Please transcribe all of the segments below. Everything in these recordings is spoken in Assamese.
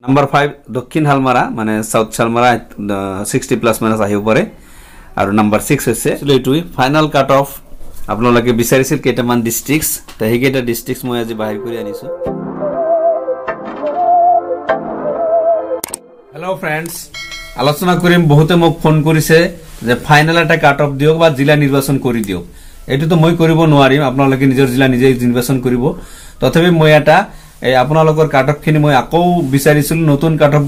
নাম্বাৰ 5 দক্ষিণ হালমাৰা মানে সাউথ শালমাৰা 60 প্লাস মাইনাস আহিব পাৰে আৰু নাম্বাৰ 6 হৈছে এইটোই ফাইনাল কাট অফ আপোনালোকে বিচাৰিছিল কেইটামান ডিস্ট্ৰিক্টস তে হেকেটা ডিস্ট্ৰিক্টস মই আজি বাহিৰ কৰি আনিছো হেল্ল फ्रेंड्स আলোচনা কৰিম বহুতে মোক ফোন কৰিছে যে ফাইনাল এটা কাট অফ দিওক বা জিলা নিৰ্বাচন কৰি দিওক এটো তো মই কৰিব নোৱাৰিম আপোনালোকে নিজৰ জিলা নিজে নিৰ্বাচন কৰিব তথাপি মই এটা এই আপোনালোকৰ কাট অফ খিনি মই আকৌ বিচাৰিছিল নতুন কাট অফ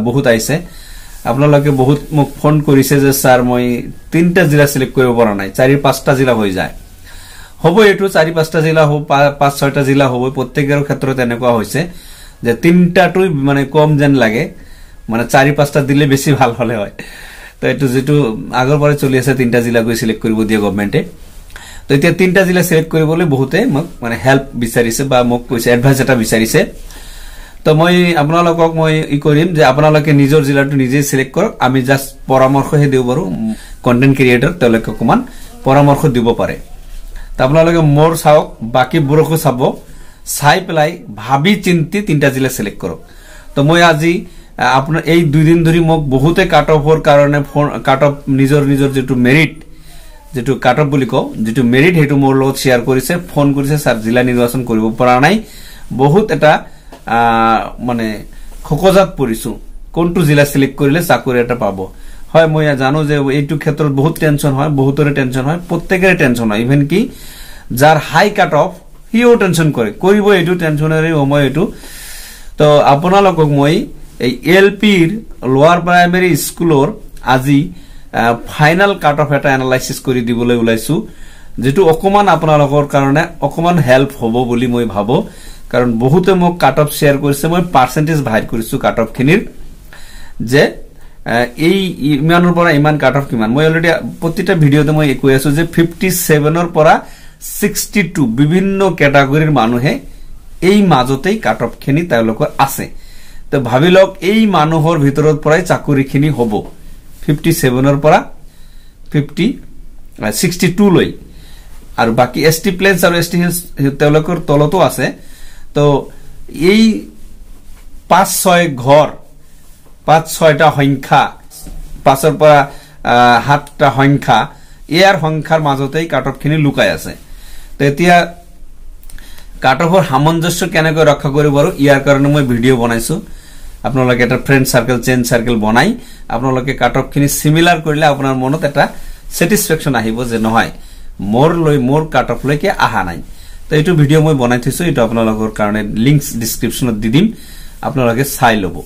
বহুত আইছে আপোনালোকে বহুত মোক ফোন কৰিছে যে স্যাৰ মই তিনটা জিলা সিলেক্ট কৰিব পৰা নাই 4-5টা জিলা হৈ যায় হ'ব এটো 4-5টা জিলা হ'ব 5-6টা জিলা হ'ব প্ৰত্যেকৰ ক্ষেত্ৰত এনেকুৱা হৈছে যে তিনটাটো মানে কম যেন লাগে মানে 4-5টা দিলে বেছি ভাল হলে হয় তো এটো যেটো আগৰ পৰে চলি আছে তিনটা জিলা গৈ সিলেক্ট কৰিব দিয়ে গভৰ্নমেন্টে তো এতিয়া তিনটা জিলা সিলেক্ট কৰিবলৈ বহুতে মোক মানে হেল্প বিচাৰিছে বা মোক কৈছে এডভাইস এটা বিচাৰিছে তো মই আপোনালোকক মই ই কৰিম যে আপোনালোকে নিজৰ জিলাটো নিজে সিলেক্ট কৰক আমি জাস্ট পৰামৰ্শহে দিও বাৰু কন্টেন্ট ক্ৰিয়েটৰ তেওঁলোকে কমান পৰামৰ্শ দিব পাৰে তো আপোনালোকে মোৰ চাওক বাকি বুৰকো চাব চাই পেলাই ভাবি চিন্তি তিনটা জিলা সিলেক্ট কৰক তো মই আজি আপোনাৰ এই দুই দিন ধৰি মোক বহুতে কাট অফৰ কাৰণে কাট অফ নিজৰ যেটো মেৰিট যেটো কাট অফ বুলি কও যেটো মেৰিট হেতু মোৰ লগত শেয়াৰ কৰিছে ফোন কৰিছে স্যাৰ জিলা নিৰ্বাচন কৰিব পৰা নাই বহুত এটা মানে খকজাত পৰিছো কোনটো জিলা সিলেক্ট কৰিলে চাকৰি এটা পাব হয় মই জানো যে এইটো ক্ষেত্ৰত বহুত টেনশন হয় বহুতৰে টেনশন হয় প্ৰত্যেকৰে টেনশন হয় ইভেন কি যাৰ হাই কাট অফ হিও টেনশন কৰে কৰিব এইটো টেনশনৰে সময় এইটো তো আপোনালোকক মই এই এলপিৰ লোৱাৰ প্ৰাইমাৰী স্কুলৰ আজি ফাইনাল কাট অফ এটা এনালাইসিস কৰি দিবলৈ উলাইছো যেটো অকমান আপোনালোকৰ কাৰণে অকমান হেল্প হ'ব বুলি মই ভাবো কাৰণ বহুতে মোক কাট অফ শেয়াৰ কৰিছে মই পাৰ্সেন্টেজ বাহিৰ কৰিছো কাট অফ খিনিৰ যে এই ইমানৰ পৰা ইমান কাট অফ কিমান মই অলৰেডি প্ৰতিটা ভিডিওতে মই কৈ আছো যে 57 ৰ পৰা 62 বিভিন্ন ক্যাটাগৰীৰ মানুহে এই মাজতেই কাট অফ খিনি তেওঁলোকৰ আছে তো ভাবিলক এই মানুহৰ ভিতৰত পৰাই চাকৰি খিনি হ'ব 57 ৰ পৰা 62 লৈ আৰু বাকি এসটি প্লেনস আৰু এসটি হিলস তেওঁলোকৰ তলতো আছে তো এই 5-6 ঘৰ 5-6টা সংখ্যা 5ৰ পৰা 7টা সংখ্যা ইয়াৰ সংখ্যাৰ মাজতেই কাট অফ খিনি লুকাই আছে তো এতিয়া কাট অফৰ সামঞ্জস্য কেনেকৈ ৰক্ষা কৰিব আৰু ইয়াৰ কাৰণে মই ভিডিও বনাইছো আপোনালোকে এটা ফ্ৰেন্ড সাৰ্কেল চেইন সাৰ্কেল বনাই আপোনালোকে কাট অফ খিনি সিমিলাৰ কৰিলে আপোনাৰ মনত এটা স্যাটিসফ্যাকশন আহিব যে নহয় মোৰ কাট অফ লৈকে আহা নাই তো এইটো ভিডিও মই বনাই থৈছো এটা আপোনালোকৰ কাৰণে লিংকস ডেসক্ৰিপচনত দি দিম আপোনালোকে চাই লব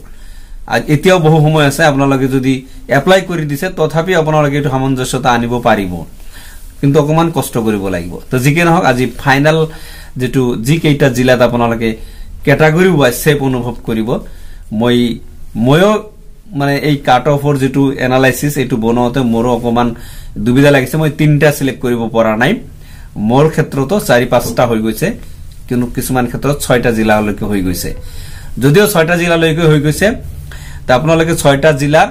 আজ এতিয়াও বহু সময় আছে আপোনালোকে যদি এপ্লাই কৰি দিছে তথাপি আপোনালোকে এইটো সামঞ্জস্যতা আনিব পাৰিব কিন্তু অকমান কষ্ট কৰিব লাগিব তো যিকে নহক আজি ফাইনাল যেটো জি কেইটা জিলাত আপোনালোকে ক্যাটাগৰী ওয়াইজ সেপ অনুভৱ কৰিব ময়ো মানে এই কাট অফৰ যেটো এনালাইসিস এটো বনাওতে মোৰো অকমান দুবিধা লাগিছে মই তিনটা সিলেক্ট কৰিব পৰা নাই মোৰ ক্ষেত্ৰতো 4-5টা হৈ গৈছে কিন্তু কিছুমান ক্ষেত্ৰত 6টা জিলা লৈকে হৈ গৈছে যদিও 6টা জিলা লৈকে হৈ গৈছে তা আপোনালোকে 6টা জিলা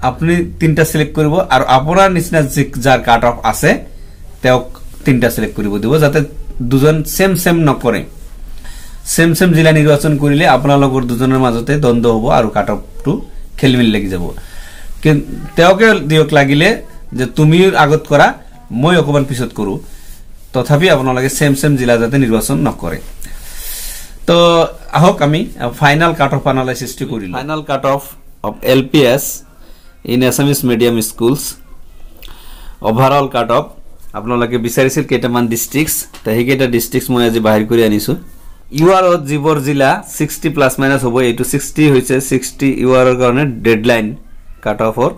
আপুনি তিনটা সিলেক্ট কৰিব আৰু আপোনাৰ নিচিনা যাৰ কাট অফ আছে তেও তিনটা সিলেক্ট কৰিব দিব যাতে দুজন সেম নকৰে সেম জিলা নিৰ্বাচন কৰিলে আপোনালোকৰ দুজনৰ মাজতে দ্বন্দ্ব হ'ব আৰু কাট অফটো খেলমিল লাগি যাব কিন্তু তেওকে দিওক লাগিলে যে তুমি আগত কৰা মই অকমান পিছত কৰো তথাপি আপোনালোকে সেম জিলা যাতে নিৰ্বাচন নকৰে তো আহক আমি ফাইনাল কাট অফ এনালাইসিসটো কৰিলো final cut off LPS in Assamese medium schools overall cut off আপোনালোকে বিচাৰিছিল কেইটামান ডিস্ট্ৰিক্টস তে হেকেটা ডিস্ট্ৰিক্টস মই আজি বাহিৰ কৰি আনিছো ইউআৰ জিবৰ জিলা 60 প্লাস মাইনাস হ'ব এটো 60 হৈছে 60 ইউআৰ ৰ কাৰণে ডেডলাইন কাট অফৰ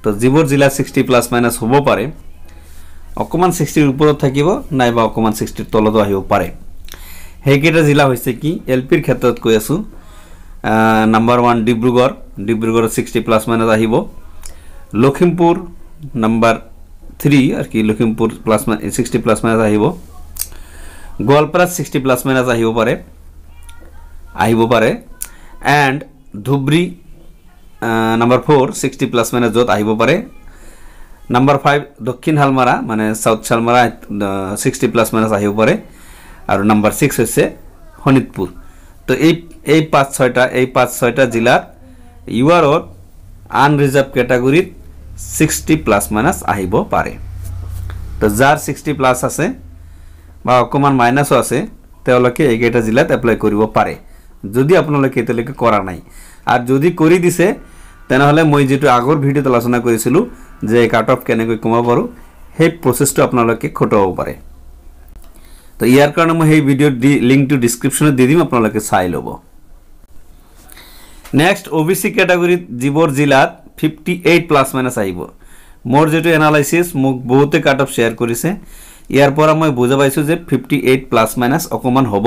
তো জিবৰ জিলা 60 প্লাস মাইনাস হ'ব পাৰে অকমান 60 ৰ ওপৰত থাকিব নাইবা অকমান 60 ৰ তলত আহিব পাৰে হেকেটা জিলা হৈছে কি এলপিৰ ক্ষেত্ৰত কৈ আছো নাম্বাৰ 1 ডিব্ৰুগড় 60 প্লাস মাইনাস আহিব লখিমপুৰ নাম্বাৰ 3 আৰ কি লখিমপুৰ প্লাস 60 প্লাস মাইনাস আহিব গোৱালপাৰা 60 প্লাস মাইনাস আহিব পাৰে and Dhubri number 4 60 plus minus যত আহিব পাৰে নাম্বাৰ 5 দক্ষিণ হালমাৰা মানে সাউথ শালমাৰা 60 প্লাস মাইনাস আহিব পাৰে আৰু নাম্বাৰ 6 হৈছে শোণিতপুৰ তো এই এই 5-6টা জিলাত ইউআৰঅ আনৰিজাৰ্ভ ক্যাটাগৰীত 60 প্লাস মাইনাস আহিব পাৰে তো যাৰ 60 প্লাস আছে বা অকমান মাইনাসও আছে তেওঁলোকে এইকেইটা জিলাত এপ্লাই কৰিব পাৰে যদি আপোনালোকে এতিয়ালৈকে কৰা নাই আৰ যদি কৰি দিছে তেনেহলে মই যেটো আগৰ ভিডিওত আলোচনা কৰিছিলো যে কাট অফ কেনেকৈ কমাব পাৰো সেই প্ৰসেসটো আপোনালোকে খটাব পাৰে তো ইয়াৰ কাৰণে মই এই ভিডিওৰ লিংকটো ডেসক্ৰিপচনত দি দিম আপোনালোকে চাই ল'ব নেক্সট ওবিসি ক্যাটাগৰীত জিবৰ জিলাত 58 প্লাস মাইনাস আহিব মোৰ যেটো এনালাইসিস মোক বহুতে কাট অফ শেয়াৰ কৰিছে ইয়াৰ পৰা মই বুজা পাইছো যে 58 প্লাস মাইনাস অকমান হ'ব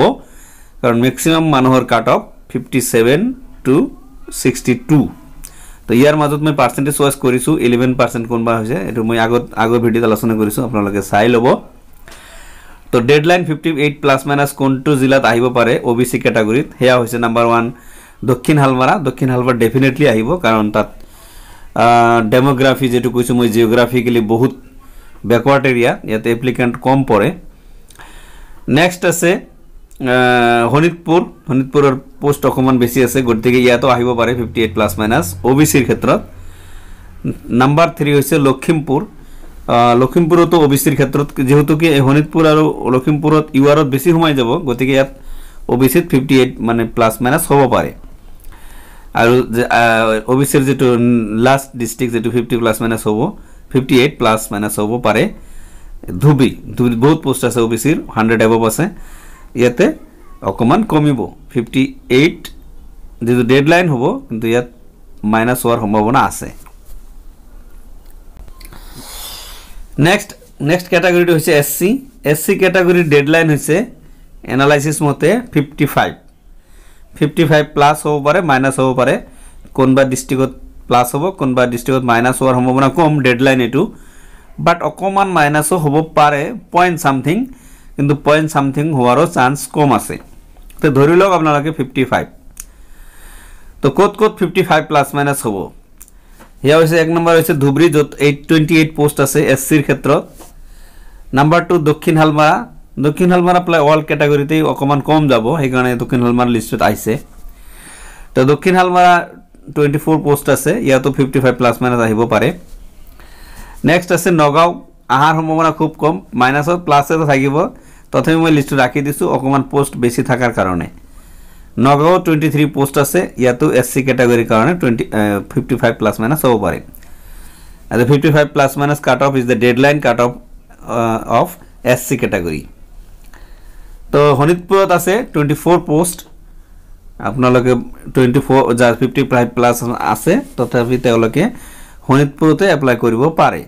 কাৰণ ম্যাক্সিমাম মানুহৰ কাট অফ 57 টু 62 তো ইয়াৰ মাজত মই পাৰ্সেন্টেজ চয়েস কৰিছো 11% কোনবা হৈছে এটো মই আগৰ ভিডিওত আলোচনা কৰিছো আপোনালোকে চাই ল'ব তো ডেডলাইন 58 প্লাস মাইনাস কোনটো জিলাত আহিব পাৰে ওবিসি ক্যাটাগৰীত হেয়া হৈছে নাম্বাৰ 1 দক্ষিণ হালমাৰা ডেফিনেটলি আহিব কাৰণ তাত ডেমোগ্ৰাফি যেটো কৈছো মই জিওগ্ৰাফিক্যালি বহুত ব্যাকওয়াৰ্ড এৰিয়া ইয়াতে অ্যাপ্লিকেন্ট কম পড়ে নেক্সট আছে হনিতপুৰৰ পোস্ট অকমান বেছি আছে গতিকে ইয়াতো আহিব পাৰে 58 প্লাস মাইনাস ওবিসিৰ ক্ষেত্ৰত নাম্বাৰ 3 হৈছে লখিমপুৰতো ওবিসিৰ ক্ষেত্ৰত যেহেতু কি হনিতপুৰ আৰু লখিমপুৰত ইউআৰত বেছি সোমাই যাব গতিকে ইয়াত ওবিসিত 58 মানে প্লাস মাইনাস হ'ব পাৰে আৰু ওবিসিৰ যেটো লাস্ট ডিস্ট্রিক্ট যেটো 50 প্লাস মাইনাস হ'ব 58 প্লাস মাইনাস হ'ব পাৰে ধুবি বহুত পোস্ট আছে ওবিসিৰ 100 এবভ আছে ইয়াতে অকমান কমিব 58 যেটো ডেডলাইন হ'ব কিন্তু ইয়াত মাইনাস হোৱাৰ সম্ভাৱনা আছে নেক্সট ক্যাটাগৰীটো হৈছে এসসি ক্যাটাগৰীৰ ডেডলাইন হৈছে এনালাইসিস মতে 55 প্লাস হ'ব পাৰে মাইনাস হ'ব পাৰে কোনবা ডিস্ট্ৰিক্টত প্লাস হ'ব কোনবা ডিস্ট্ৰিক্টত মাইনাস হোৱাৰ সম্ভাৱনা কম ডেডলাইন এটো বাট অকমান মাইনাসও হ'ব পাৰে পয়েন্ট সামথিং কিন্তু পয়েন্ট সামথিং হোৱাৰো চান্স কম আছে তো ধৰি লওক আপোনালোকে 55 তো কত 55 প্লাস মাইনাস হ'ব ইয়া হৈছে এক নম্বৰ হৈছে ধুবৰী যত 828 পোস্ট আছে এসসিৰ ক্ষেত্ৰত নাম্বাৰ 2 দক্ষিণ হালমাৰা প্লাই অল ক্যাটাগৰীতে অকমান কম যাব সেই কাৰণে দক্ষিণ হালমাৰা লিষ্টত আইছে তো দক্ষিণ হালমাৰা 24 পোস্ট আছে ইয়াতো 55 প্লাস মাইনাস আহিব পাৰে নেক্সট আছে নগাঁও আহাৰ সম্ভাৱনা খুব কম মাইনাসত প্লাসত থাকিব তথাপি মই লিষ্ট ৰাখি দিছো অকমান পোস্ট বেছি থাকাৰ কাৰণে নগাঁও 23 পোস্ট আছে ইয়াতো এসসি ক্যাটাগৰীৰ কাৰণে 55 প্লাস মাইনাস হ'ব পাৰে আৰু 55 plus minus cut off is the deadline cut off of SC category তো হনিতপুৰত আছে 24 পোস্ট আপোনালোকে 24 যাৰ 55 প্লাস আছে তথাপি তেওঁলোকে হনিতপুৰতে এপ্লাই কৰিব পাৰে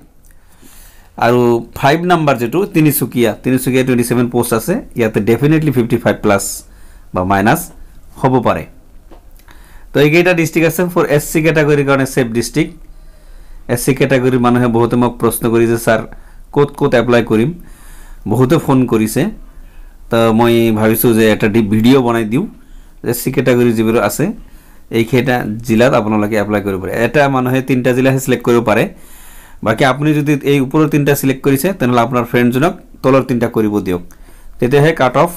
আৰু 5 নাম্বার যেটো তিনিচুকিয়া 27 পোস্ট আছে ইয়াতে ডেফিনেটলি 55 প্লাস বা মাইনাস হ'ব পাৰে তো এইকেইটা ডিস্ট্ৰিক্ট আছে ফৰ এসসি ক্যাটাগৰীৰ কাৰণে সেফ ডিস্ট্ৰিক্ট এসসি ক্যাটাগৰীৰ মানুহে বহুতে মোক প্ৰশ্ন কৰিছে স্যাৰ কত এপ্লাই কৰিম বহুতে ফোন কৰিছে তো মই ভাবিছো যে এটা ভিডিও বনাই দিও এসসি ক্যাটাগৰী যিবোৰ আছে এইকেইটা জিলাত আপোনালোকে এপ্লাই কৰিব পাৰে এটা মানুহে তিনটা জিলা সিলেক্ট কৰিব পাৰে বাকি আপুনি যদি এই উপৰৰ তিনটা সিলেক্ট কৰিছে তেনলে আপোনাৰ ফ্ৰেন্ডজনক তলৰ তিনটা কৰিব দিওক তেতিয়াহে কাট অফ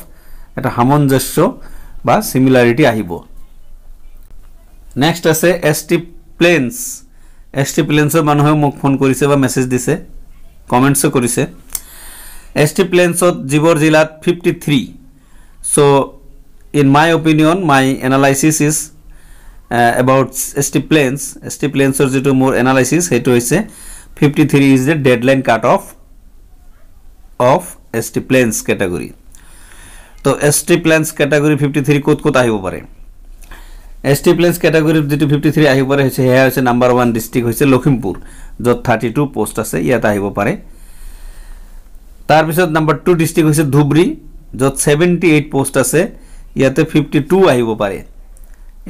এটা সামঞ্জস্য বা সিমিলাৰিটি আহিব নেক্সট আছে এসটি প্লেনছৰ মানুহে মোক ফোন কৰিছে বা মেসেজ দিছে কমেন্টছ কৰিছে এসটি প্লেনছত জিবৰ জিলাত 53 so in my opinion my analysis is about ST planes or যেটো মোৰ analysis হেতু হৈছে 53 is the deadline cut off of ST planes category তো ST planes category 53 কত আহিব পাৰে ST planes category যেটো 53 আহিব পাৰে হৈছে হেয়া হৈছে নাম্বাৰ 1 ডিস্ট্ৰিক্ট হৈছে লখিমপুৰ যত 32 পোস্ট আছে ইয়াত আহিব পাৰে তাৰ পিছত নাম্বাৰ 2 ডিস্ট্ৰিক্ট হৈছে ধুবৰী যত 78 পোস্ট আছে ইয়াতে 52 আহিব পাৰে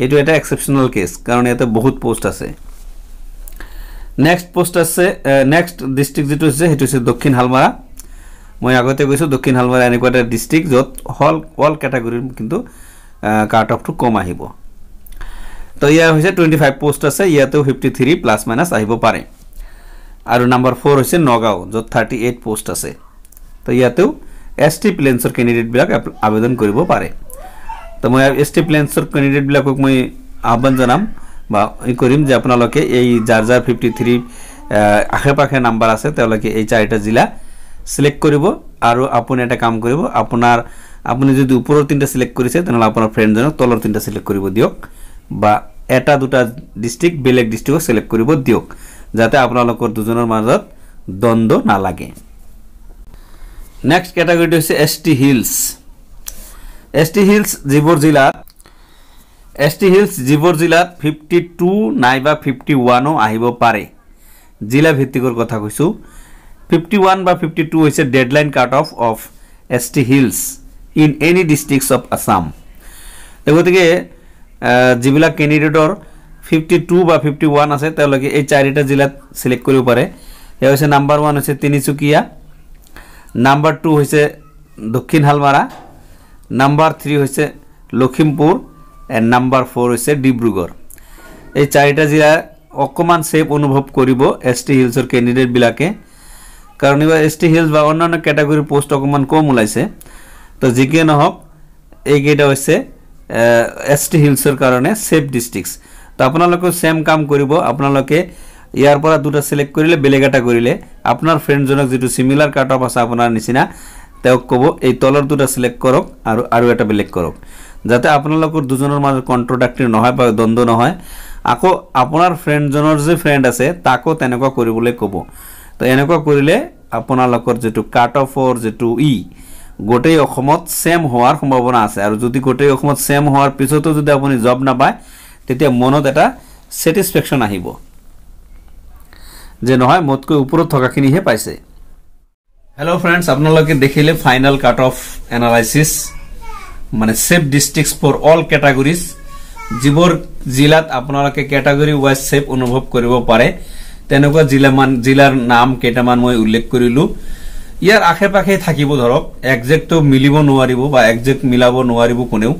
এটো এটা এক্সেপশনাল কেস কারণ ইয়াতে বহুত পোস্ট আছে নেক্সট পোস্ট আছে নেক্সট ডিস্ট্রিক্ট যেটো আছে হেতু আছে দক্ষিণ হালমাৰা মই আগতে কৈছো দক্ষিণ হালমাৰা এনেকুৱা এটা ডিস্ট্ৰিক্ট যত অল ক্যাটাগৰীৰ কিন্তু কাট অফ টু কম আহিব তো ইয়া হৈছে 25 পোস্ট আছে ইয়াতেও 53 প্লাস মাইনাস আহিব পাৰে আৰু নাম্বার 4 হৈছে নগাঁও যত 38 পোস্ট আছে তো ইয়াতেও এসটি প্লেনছৰ ক্যান্ডিডেট বিলাক আবেদন কৰিব পাৰে তো মই এসটি প্লেনছৰ ক্যান্ডিডেট বিলাকক মই আহ্বান জনাম বা ই কৰিম যে আপোনালোকে এই যাৰ 53 আশে-পাশে নাম্বাৰ আছে তেওঁলোকে এই চাৰিটা জিলা সিলেক্ট কৰিব আৰু আপুনি এটা কাম কৰিব আপুনি যদি ওপৰৰ তিনটা সিলেক্ট কৰিছে তেনহলে আপোনাৰ ফ্ৰেণ্ডজনক তলৰ তিনটা সিলেক্ট কৰিব দিয়ক বা এটা দুটা ডিস্ট্ৰিক্ট বেলেগ ডিস্ট্ৰিক্ট সিলেক্ট কৰিব দিয়ক যাতে আপোনালোকৰ দুজনৰ মাজত দ্বন্দ্ব না লাগে নেক্সট ক্যাটাগৰিটো হৈছে এসটি হিলস জিবৰ জিলাত 52 নাইবা 51 আহিব পাৰে জিলা ভিত্তিকৰ কথা কৈছো 51 বা 52 হৈছে deadline cut off ST hills in any districts of Assam এগতিকে জিবিলা ক্যান্ডিডেটৰ 52 বা 51 আছে তেওঁলোকে এই চাৰিটা জিলাত সিলেক্ট কৰিব পাৰে এ হৈছে নাম্বাৰ 1 হৈছে তিনিচুকিয়া নাম্বাৰ 2 হৈছে দক্ষিণ হালমাৰা নাম্বাৰ 3 হৈছে লখিমপুৰ এন্ড নাম্বাৰ 4 হৈছে ডিব্ৰুগড় এই চাৰিটা জিলা অকমান সেফ অনুভৱ কৰিব এসটি হিলছৰ ক্যান্ডিডেট বিলাকে কাৰণ এসটি হিলস বা অন্যান্য ক্যাটাগরি পোস্ট অকমান কম ওলাইছে তো জিকে নহক এই কেটা হৈছে এসটি হিলছৰ কাৰণে সেফ ডিস্ট্ৰিক্টস তো আপোনালোকে সেম কাম কৰিব আপোনালোকে ইয়াৰ পৰা দুটা সিলেক্ট কৰিলে বেলেগ এটা কৰিলে আপোনাৰ ফ্ৰেণ্ডজনক যেটো সিমিলাৰ কাট অফ আছে আপোনাৰ নিচিনা তেওঁক কব এই তলৰ দুটা সিলেক্ট কৰক আৰু এটা বেলেগ কৰক যাতে আপোনালোকৰ দুজনৰ মাজত কন্ট্ৰাডিক্টৰি নহয় বা দ্বন্দ্ব নহয় আকৌ আপোনাৰ ফ্ৰেণ্ডজনৰ যে ফ্ৰেণ্ড আছে তাকো তেনেকুৱা কৰিবলৈ কব তো এনেকুৱা কৰিলে আপোনালোকৰ যেটো কাট অফৰ যেটো গোটেই অসমত সেম হোৱাৰ সম্ভাৱনা আছে আৰু যদি গোটেই অসমত সেম হোৱাৰ পিছতো যদি আপুনি জব না পায় তেতিয়া মনত এটা স্যাটিসফ্যাকশন আহিব যে নহয় মতকৈ ওপৰত থকাখিনিহে পাইছে হেল্ল' ফ্ৰেণ্ডছ আপোনালোকে দেখিলে ফাইনাল কাট অফ এনালাইসিস মানে সেফ ডিস্ট্ৰিক্টস ফৰ অল ক্যাটাগৰিজ জিবৰ জিলাত আপোনালোকে ক্যাটাগৰি ওয়াইজ সেফ অনুভৱ কৰিব পাৰে তেনেকুৱা জিলাৰ নাম কেইটামান মই উল্লেখ কৰিলো ইয়াৰ আশে-পাশে থাকিব ধৰক একজেক্ট তো মিলিব নোৱাৰিব বা একজেক্ট মিলাব নোৱাৰিব কোনেও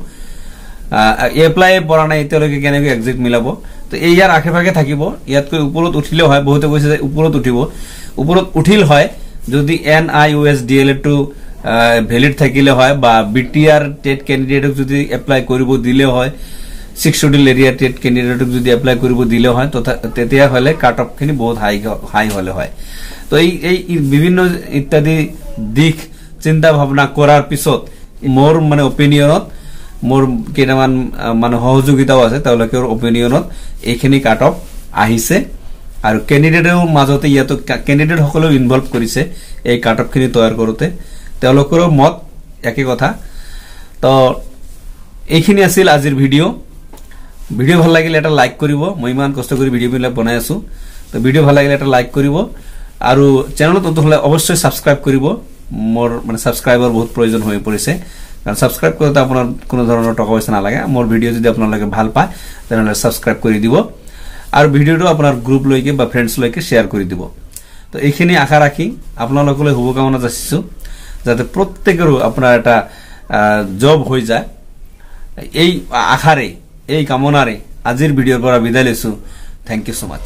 এপ্লাই পৰা নাই এতিয়ালৈকে কেনেকৈ একজেক্ট মিলাব তো এই ইয়াৰ আশে-পাশে থাকিব ইয়াতকৈ ওপৰত উঠিলে হয় বহুতে কৈছে যে ওপৰত উঠিব ওপৰত উঠিল হয় যদি NIOSDL টো ভ্যালিড থাকিলে হয় বা BTR টেট ক্যান্ডিডেটক যদি এপ্লাই কৰিব দিলে হয় 6 শিডিউল এৰিয়া টেট ক্যান্ডিডেটক যদি এপ্লাই কৰিব দিলে হয় তো তেতিয়া হলে কাট অফ খিনি বহুত হাই হলে হয় তো এই বিভিন্ন ইত্যাদি দিক চিন্তা ভাবনা কৰাৰ পিছত মোৰ মানে অপিনিয়নত মোৰ কেইটামান মানে সহযোগিতাও আছে তেওঁলোকৰ অপিনিয়নত এইখিনি কাট অফ আহিছে আৰু ক্যান্ডিডেটৰ মাজতে ইয়াতো ক্যান্ডিডেট সকলো ইনভলভ কৰিছে এই কাট অফ খিনি তৈয়াৰ কৰোতে তেওঁলোকৰ মত একে কথা তো এইখিনি আছিল আজিৰ ভিডিও ভাল লাগিলে এটা লাইক কৰিব মই ইমান কষ্ট কৰি ভিডিও বিলাক বনাই আছো তো ভিডিও ভাল লাগিলে এটা লাইক কৰিব আৰু চেনেলত নতুন হলে অবশ্যই সাবস্ক্ৰাইব কৰিব মোৰ মানে সাবস্ক্ৰাইবাৰ বহুত প্ৰয়োজন হৈ পৰিছে কাৰণ সাবস্ক্ৰাইব কৰোতে আপোনাৰ কোনো ধৰণৰ টকা পইচা নালাগে মোৰ ভিডিও যদি আপোনালোকে ভাল পায় তেনহলে সাবস্ক্ৰাইব কৰি দিব আৰু ভিডিওটো আপোনাৰ গ্ৰুপ লৈকে বা ফ্ৰেণ্ডছ লৈকে শেয়াৰ কৰি দিব তো এইখিনি আশা ৰাখি আপোনালোকলৈ শুভকামনা যাচিছো যাতে প্ৰত্যেকৰো আপোনাৰ এটা জব হৈ যায় এই আশাৰে এই কামনাৰে আজিৰ ভিডিওৰ পৰা বিদায় লৈছো থ্যাংক ইউ সো মাচ